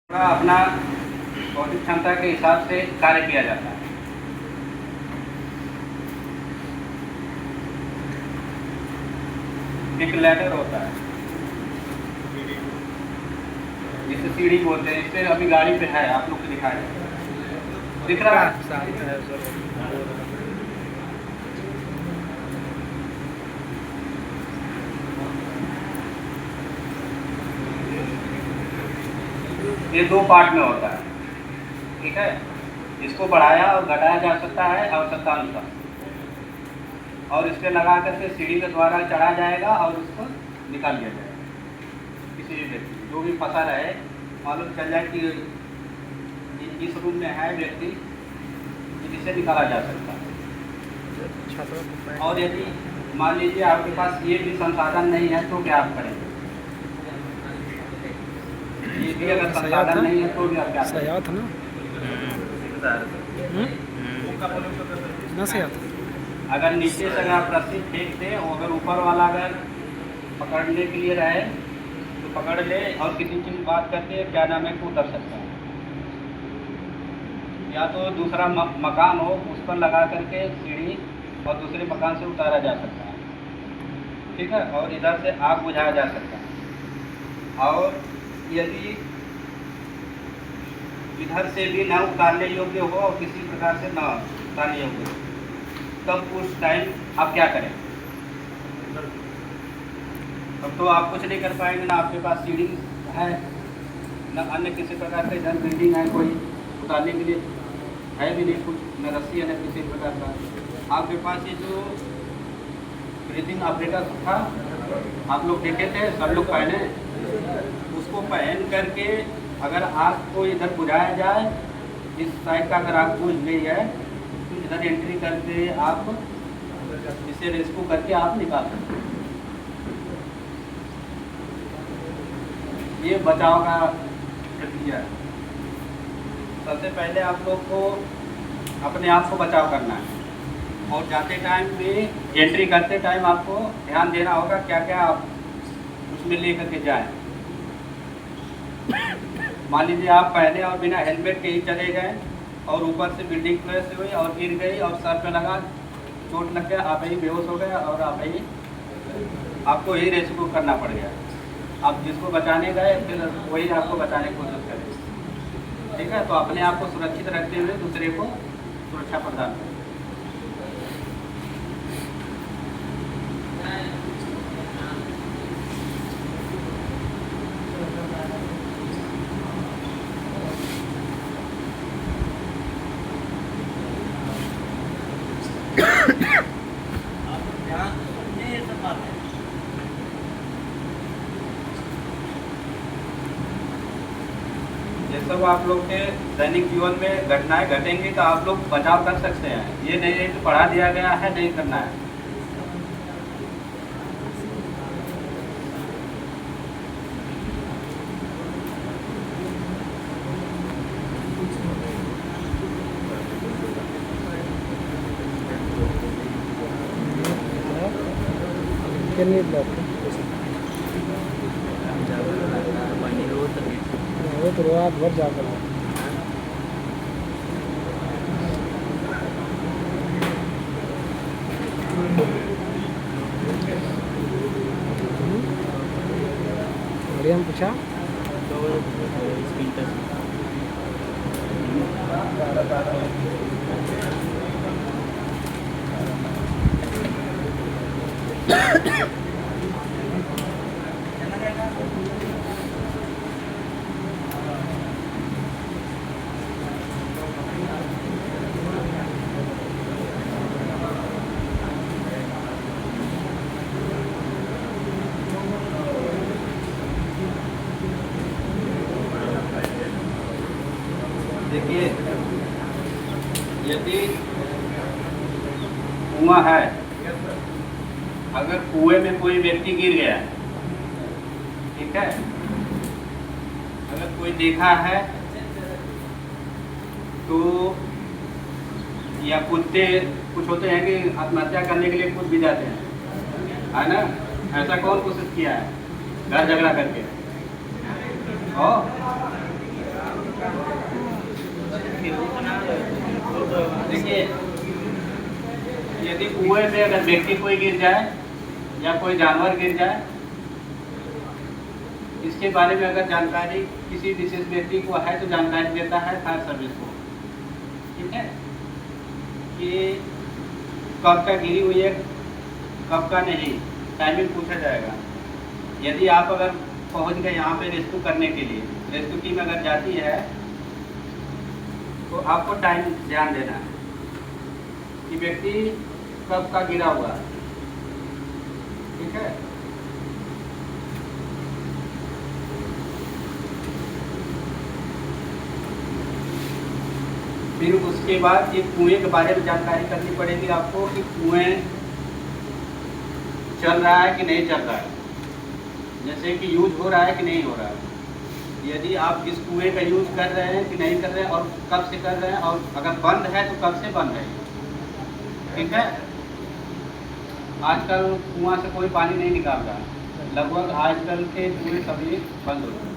थोड़ा अपना बौद्धिक क्षमता के हिसाब से कार्य किया जाता है। एक लैडर होता है जिसे सीढ़ी बोलते हैं। इससे अभी गाड़ी पे है, आप लोग को दिखाया दिख रहा है। ये दो पार्ट में होता है, ठीक है। इसको बढ़ाया और घटाया जा सकता है आवश्यकता अनुसार, और इसके लगा करके सीढ़ी के द्वारा चढ़ा जाएगा और उसको निकाल दिया जाएगा। किसी भी व्यक्ति जो भी फंसा रहे, मालूम चल जाए कि इस रूम में है व्यक्ति, जिसे निकाला जा सकता है। और यदि मान लीजिए आपके पास ये भी संसाधन नहीं है तो क्या आप करेंगे? ये भी अगर संसाधन नहीं है तो भी आप क्या करेंगे? अगर नीचे से अगर आप रस्सी फेंक दें और अगर ऊपर वाला अगर पकड़ने के लिए रहे तो पकड़ ले और किसी चीज़ बात करके क्या नाम है को उतर सकता है। या तो दूसरा मकान हो उस पर लगा करके सीढ़ी और दूसरे मकान से उतारा जा सकता है, ठीक है। और इधर से आग बुझाया जा सकता है। और यदि इधर से भी न उतारने योग्य हो और किसी प्रकार से न उतारने योग्य हो, तब उस टाइम आप क्या करें? तब तो आप कुछ नहीं कर पाएंगे, ना आपके पास सीढ़ी है, न अन्य किसी प्रकार से इधर बिल्डिंग है कोई उतारने के लिए है भी नहीं, कुछ न रस्सी है न किसी प्रकार का। आपके पास ये जो ब्रीथिंग ऑपरेटर था आप लोग देखे थे, सब लोग पहने, उसको पहन करके अगर आग को इधर बुझाया जाए, इस साइड का अगर आग बुझ गई है तो इधर एंट्री करके आप इसे रेस्क्यू करके आप निकाल सकते हैं। ये बचाव का प्रक्रिया है। सबसे पहले आप लोग को अपने आप को बचाव करना है, और जाते टाइम भी एंट्री करते टाइम आपको ध्यान देना होगा क्या क्या आप उसमें ले करके जाएँ। मान लीजिए आप पहले और बिना हेलमेट के ही चले गए और ऊपर से बिल्डिंग क्रैश हुई और गिर गई और सर पे लगा, चोट लग गया, आप ही बेहोश हो गए और आपको ही रेस्क्यू करना पड़ गया। आप जिसको बचाने गए फिर वही आपको बचाने की कोशिश करें, ठीक है। तो अपने आप को सुरक्षित रखते हुए दूसरे को सुरक्षा प्रदान करें। ये सब आप लोग के दैनिक जीवन में घटनाएं घटेंगी तो आप लोग बचाव कर सकते हैं। ये नहीं है कि पढ़ा दिया गया है नहीं करना है। तो रात भर जाकर बढ़िया पूछा देखिए, यदि कुआं है, अगर कुएं में कोई व्यक्ति गिर गया है, ठीक है, अगर कोई देखा है तो, या कुत्ते कुछ होते हैं कि आत्महत्या करने के लिए कूद भी जाते हैं, है ना। ऐसा कौन कोशिश किया है घर झगड़ा करके? देखिए, यदि कुएं में अगर व्यक्ति कोई गिर जाए या कोई जानवर गिर जाए, इसके बारे में अगर जानकारी किसी विशेष व्यक्ति को है तो जानकारी देता है फायर सर्विस को। ठीक है, कि कब का गिरी हुई है, कब का नहीं, टाइमिंग पूछा जाएगा। यदि आप अगर पहुंच गए यहाँ पे रेस्क्यू करने के लिए, रेस्क्यू टीम अगर जाती है तो आपको टाइम ध्यान देना है कि व्यक्ति कब का गिरा हुआ है। ठीक है, फिर उसके बाद ये कुएं के बारे में जानकारी करनी पड़ेगी आपको कि कुएं चल रहा है कि नहीं चल रहा है, जैसे कि यूज हो रहा है कि नहीं हो रहा है। यदि आप इस कुएं का यूज कर रहे हैं कि नहीं कर रहे हैं और कब से कर रहे हैं, और अगर बंद है तो कब से बंद है। ठीक है, आजकल कुआं से कोई पानी नहीं निकाल रहा है, लगभग आजकल के कुएं सभी बंद हो गए।